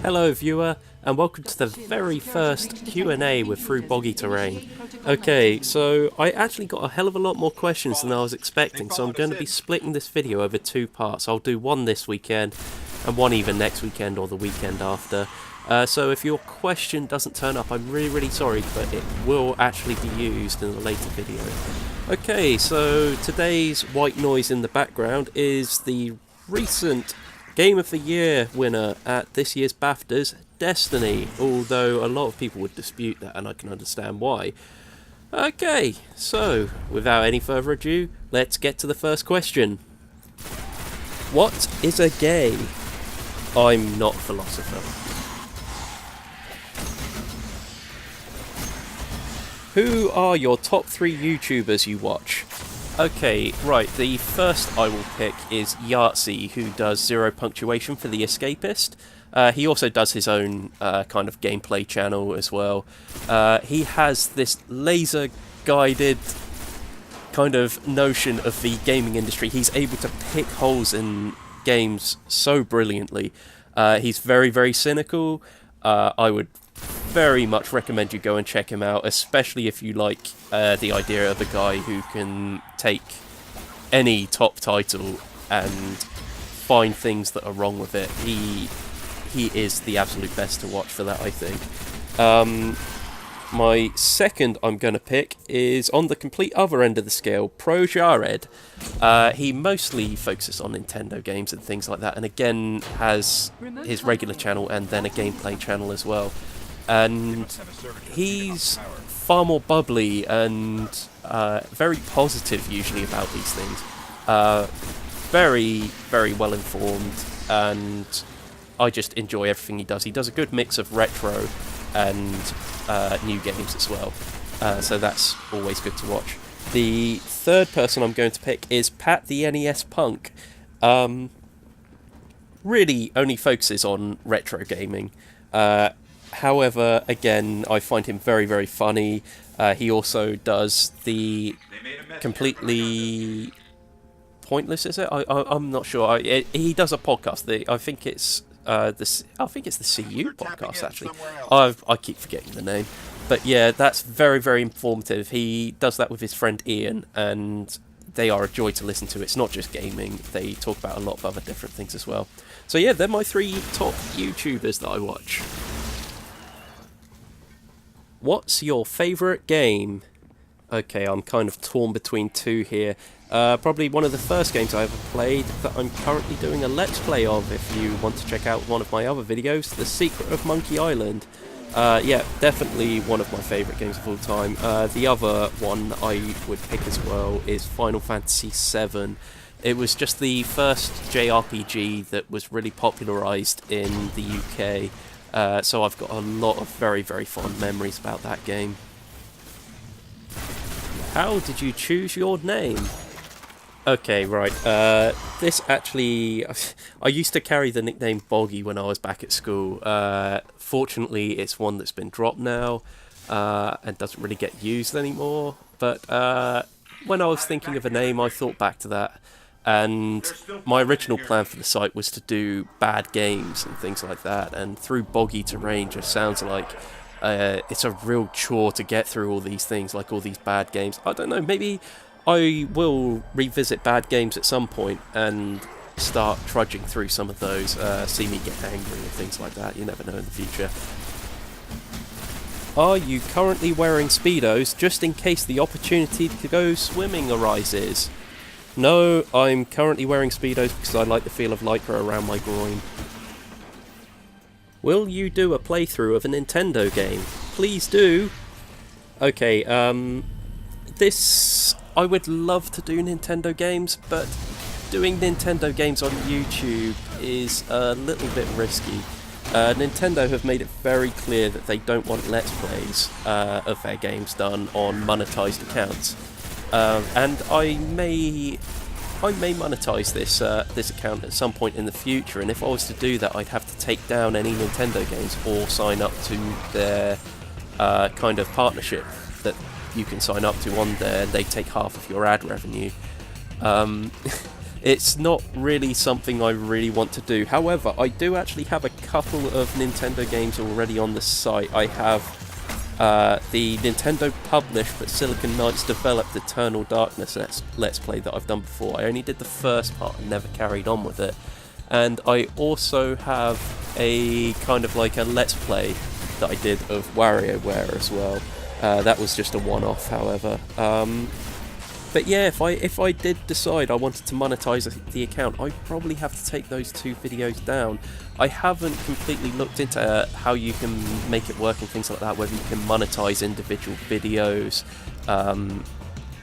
Hello viewer, and welcome to the very first Q&A with Through Boggy Terrain. Okay, so I actually got a hell of a lot more questions than I was expecting, so I'm going to be splitting this video over two parts. I'll do one this weekend, and one either next weekend or the weekend after. So if your question doesn't turn up, I'm really sorry, but it will actually be used in a later video. Okay, so today's white noise in the background is the recent Game of the Year winner at this year's BAFTAs, Destiny, although a lot of people would dispute that, and I can understand why. Okay, so without any further ado, let's get to the first question. What is a gay? I'm not a philosopher. Who are your top 3 YouTubers you watch? Okay, right, the first I will pick is Yahtzee, who does Zero Punctuation for The Escapist. He also does his own kind of gameplay channel as well. He has this laser-guided kind of notion of the gaming industry. He's able to pick holes in games so brilliantly. He's very cynical. I would very much recommend you go and check him out, especially if you like the idea of a guy who can take any top title and find things that are wrong with it. He is the absolute best to watch for that, I think. My second I'm going to pick is on the complete other end of the scale, Pro Jared. He mostly focuses on Nintendo games and things like that, and again has his regular channel and then a gameplay channel as well. And he's far more bubbly and very positive usually about these things. Very well informed, and I just enjoy everything he does. He does a good mix of retro and new games as well, so that's always good to watch. The third person I'm going to pick is Pat the NES Punk. Really only focuses on retro gaming. However, again, I find him very funny. He also does the completely pointless, is it? I'm not sure. He does a podcast. I think it's the CU podcast, actually. I keep forgetting the name. But yeah, that's very informative. He does that with his friend Ian, and they are a joy to listen to. It's not just gaming. They talk about a lot of other different things as well. So yeah, they're my 3 top YouTubers that I watch. What's your favourite game? Okay, I'm kind of torn between 2 here. Probably one of the first games I ever played that I'm currently doing a Let's Play of, if you want to check out one of my other videos, The Secret of Monkey Island. Yeah, definitely one of my favourite games of all time. The other one I would pick as well is Final Fantasy VII. It was just the first JRPG that was really popularised in the UK. So I've got a lot of very fond memories about that game. How did you choose your name? Okay, right. This actually... I used to carry the nickname Boggy when I was back at school. Fortunately, it's one that's been dropped now and doesn't really get used anymore. But when I was thinking of a name, I thought back to that. And my original plan for the site was to do bad games and things like that, and Through Boggy Terrain just sounds like it's a real chore to get through all these things, like all these bad games. I don't know, maybe I will revisit bad games at some point and start trudging through some of those, see me get angry and things like that. You never know in the future. Are you currently wearing Speedos just in case the opportunity to go swimming arises? No, I'm currently wearing Speedos because I like the feel of Lycra around my groin. Will you do a playthrough of a Nintendo game? Please do! Okay, I would love to do Nintendo games, but doing Nintendo games on YouTube is a little bit risky. Nintendo have made it very clear that they don't want Let's Plays of their games done on monetized accounts. And I may monetize this account at some point in the future, and if I was to do that, I'd have to take down any Nintendo games or sign up to their kind of partnership that you can sign up to on there, and they take half of your ad revenue. it's not really something I really want to do. However, I do actually have a couple of Nintendo games already on the site. I have the Nintendo published but Silicon Knights developed Eternal Darkness Let's Play that I've done before. I only did the first part and never carried on with it. And I also have a kind of like a Let's Play that I did of WarioWare as well. That was just a one-off, however. But yeah, if I did decide I wanted to monetize the account, I'd probably have to take those 2 videos down. I haven't completely looked into how you can make it work and things like that, whether you can monetize individual videos.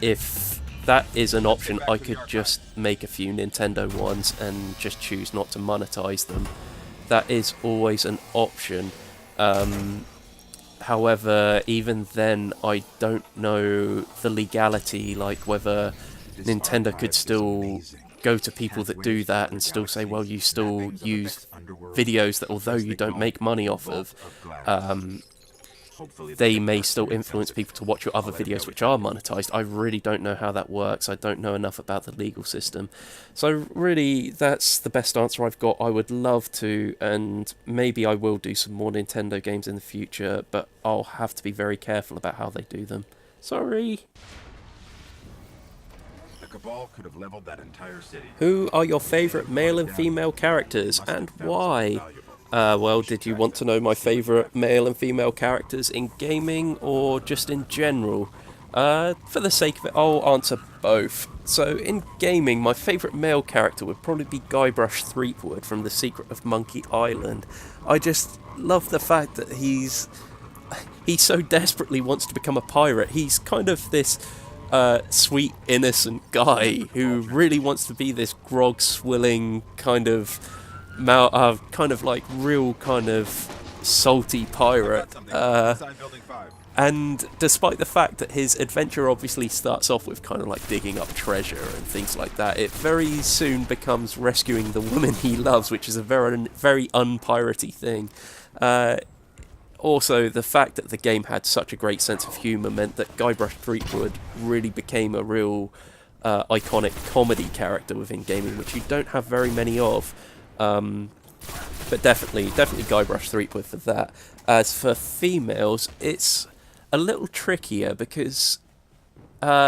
If that is an option, I could just make a few Nintendo ones and just choose not to monetize them. That is always an option. However, even then, I don't know the legality, like whether Nintendo could still go to people that do that and still say, well, you still use videos that, although you don't make money off of, they may still influence people to watch your other videos which are monetized. I really don't know how that works. I don't know enough about the legal system. So really, that's the best answer I've got. I would love to, and maybe I will do some more Nintendo games in the future, but I'll have to be very careful about how they do them. Sorry. The Cabal could have leveled that entire city. Who are your favourite male and female characters, and why? Well, did you want to know my favourite male and female characters in gaming, or just in general? For the sake of it, I'll answer both. So, in gaming, my favourite male character would probably be Guybrush Threepwood from The Secret of Monkey Island. I just love the fact that he so desperately wants to become a pirate. He's kind of this sweet, innocent guy who really wants to be this grog-swilling kind of like real kind of salty pirate. And despite the fact that his adventure obviously starts off with kind of like digging up treasure and things like that, it very soon becomes rescuing the woman he loves, which is a very, very unpiratey thing. Also, the fact that the game had such a great sense of humour meant that Guybrush Threepwood really became a real iconic comedy character within gaming, which you don't have very many of. But definitely Guybrush Threepwood for that. As for females, it's a little trickier because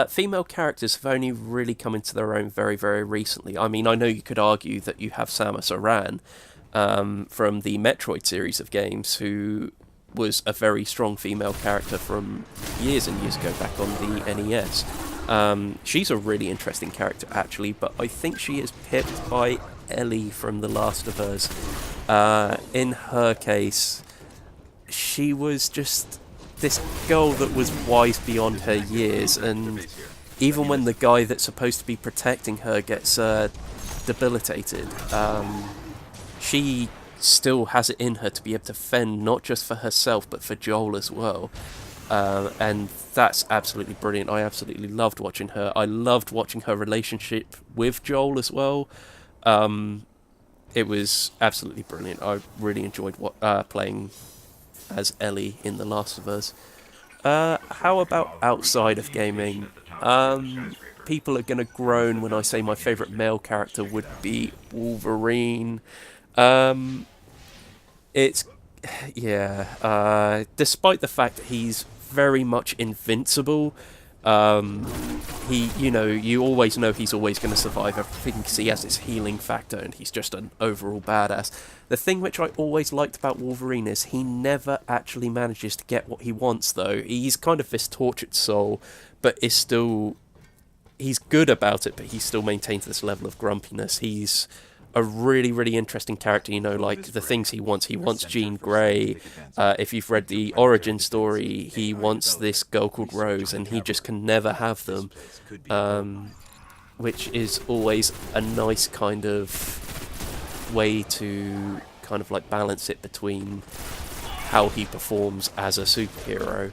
female characters have only really come into their own very, very recently. I mean, I know you could argue that you have Samus Aran from the Metroid series of games, who was a very strong female character from years and years ago back on the NES. She's a really interesting character, actually, but I think she is pipped by Ellie from The Last of Us. In her case, she was just this girl that was wise beyond her years, and even when the guy that's supposed to be protecting her gets debilitated, she still has it in her to be able to fend not just for herself but for Joel as well. And that's absolutely brilliant. I absolutely loved watching her. I loved watching her relationship with Joel as well. It was absolutely brilliant. I really enjoyed playing as Ellie in The Last of Us. How about outside of gaming? People are going to groan when I say my favourite male character would be Wolverine. Despite the fact that he's very much invincible, you always know he's always going to survive everything because he has this healing factor and he's just an overall badass. The thing which I always liked about Wolverine is he never actually manages to get what he wants, though. He's kind of this tortured soul, but he's good about it, but he still maintains this level of grumpiness. He's a really, really interesting character, like the things he wants. He wants Jean Grey. If you've read the origin story, he wants this girl called Rose, and he just can never have them, which is always a nice kind of way to kind of like balance it between how he performs as a superhero.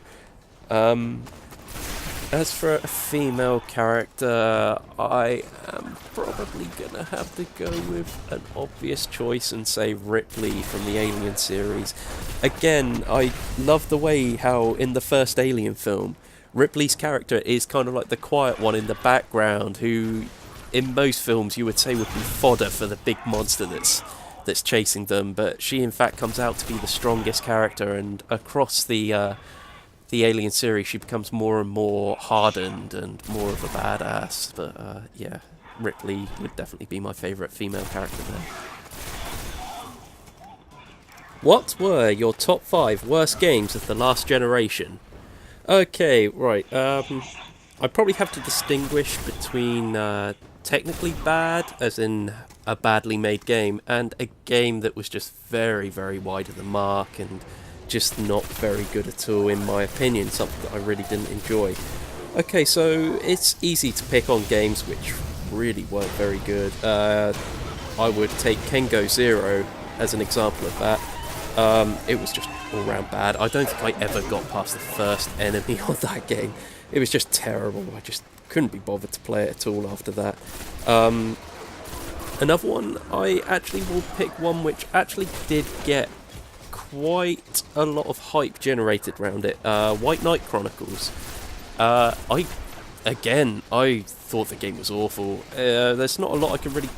As for a female character, I am probably gonna have to go with an obvious choice and say Ripley from the Alien series. Again, I love the way how in the first Alien film, Ripley's character is kind of like the quiet one in the background who in most films you would say would be fodder for the big monster that's chasing them, but she in fact comes out to be the strongest character, and across the Alien series she becomes more and more hardened and more of a badass. But yeah, Ripley would definitely be my favourite female character there. What were your top 5 worst games of the last generation? Okay, right, I probably have to distinguish between technically bad, as in a badly made game, and a game that was just very, very wide of the mark and just not very good at all, in my opinion, something that I really didn't enjoy. Okay, so it's easy to pick on games which really weren't very good. I would take Kengo Zero as an example of that. It was just all round bad. I don't think I ever got past the first enemy of that game. It was just terrible. I just couldn't be bothered to play it at all after that. Another one, I actually will pick one which actually did get quite a lot of hype generated around it. White Knight Chronicles. I thought the game was awful. There's not a lot I can really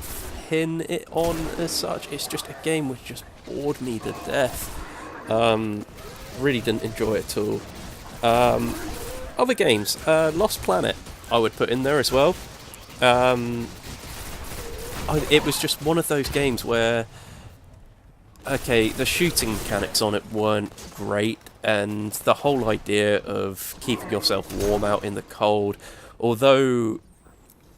pin it on as such. It's just a game which just bored me to death. Really didn't enjoy it at all. Other games, Lost Planet I would put in there as well. It was just one of those games where, okay, the shooting mechanics on it weren't great, and the whole idea of keeping yourself warm out in the cold, although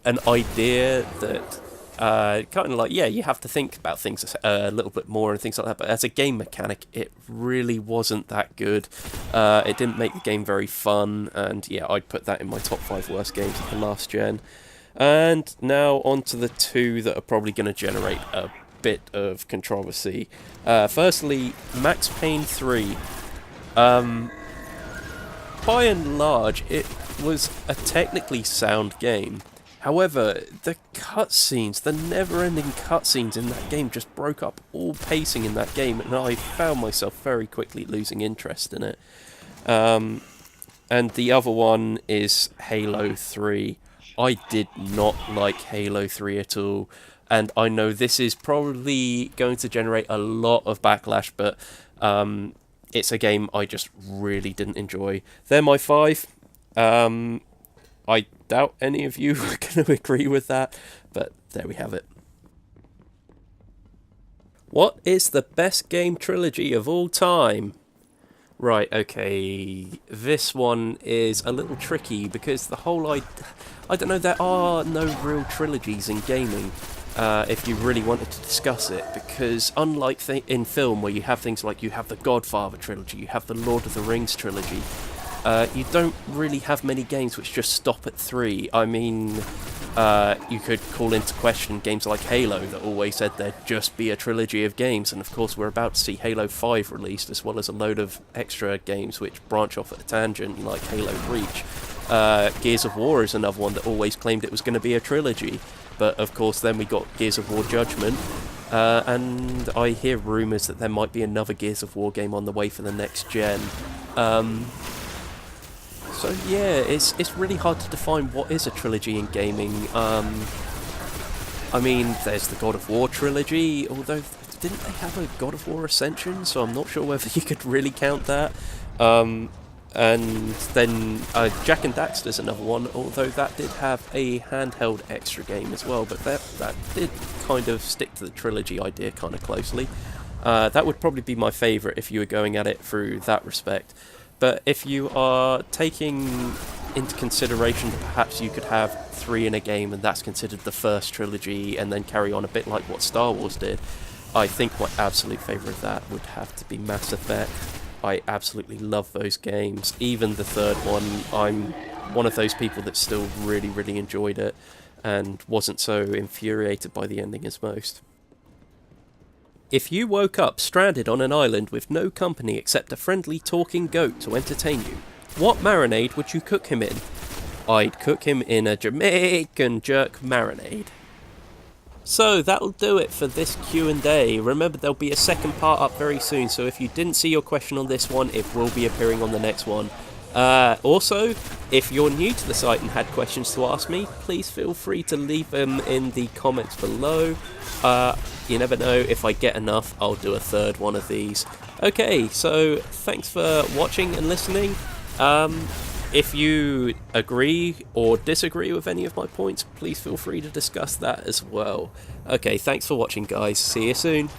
an idea that kind of like, yeah, you have to think about things a little bit more and things like that, but as a game mechanic it really wasn't that good. It didn't make the game very fun, and yeah, I'd put that in my top 5 worst games of the last gen. And now on to the 2 that are probably going to generate a bit of controversy. Firstly, Max Payne 3. By and large, it was a technically sound game. However, the cutscenes, the never-ending cutscenes in that game just broke up all pacing in that game, and I found myself very quickly losing interest in it. And the other one is Halo 3. I did not like Halo 3 at all, and I know this is probably going to generate a lot of backlash, but it's a game I just really didn't enjoy. They're my 5. I doubt any of you are going to agree with that, but there we have it. What is the best game trilogy of all time? Right, okay, this one is a little tricky because the whole I don't know, there are no real trilogies in gaming, if you really wanted to discuss it, because unlike in film where you have things like you have the Godfather trilogy, you have the Lord of the Rings trilogy, you don't really have many games which just stop at 3. I mean, you could call into question games like Halo that always said there'd just be a trilogy of games, and of course we're about to see Halo 5 released, as well as a load of extra games which branch off at a tangent, like Halo Reach. Gears of War is another one that always claimed it was going to be a trilogy, but of course then we got Gears of War Judgment, and I hear rumours that there might be another Gears of War game on the way for the next gen. So yeah, it's really hard to define what is a trilogy in gaming. I mean, there's the God of War trilogy, although didn't they have a God of War Ascension, so I'm not sure whether you could really count that. And then Jak and Daxter's another one, although that did have a handheld extra game as well, but that did kind of stick to the trilogy idea kind of closely. That would probably be my favourite if you were going at it through that respect. But if you are taking into consideration that perhaps you could have 3 in a game and that's considered the first trilogy and then carry on a bit like what Star Wars did, I think my absolute favourite of that would have to be Mass Effect. I absolutely love those games. Even the third one, I'm one of those people that still really, really enjoyed it and wasn't so infuriated by the ending as most. If you woke up stranded on an island with no company except a friendly talking goat to entertain you, what marinade would you cook him in? I'd cook him in a Jamaican jerk marinade. So that'll do it for this Q&A. Remember, there'll be a second part up very soon, so if you didn't see your question on this one, it will be appearing on the next one. Also, if you're new to the site and had questions to ask me, please feel free to leave them in the comments below. You never know, if I get enough, I'll do a third one of these. Okay, so thanks for watching and listening. If you agree or disagree with any of my points, please feel free to discuss that as well. Okay, thanks for watching, guys. See you soon.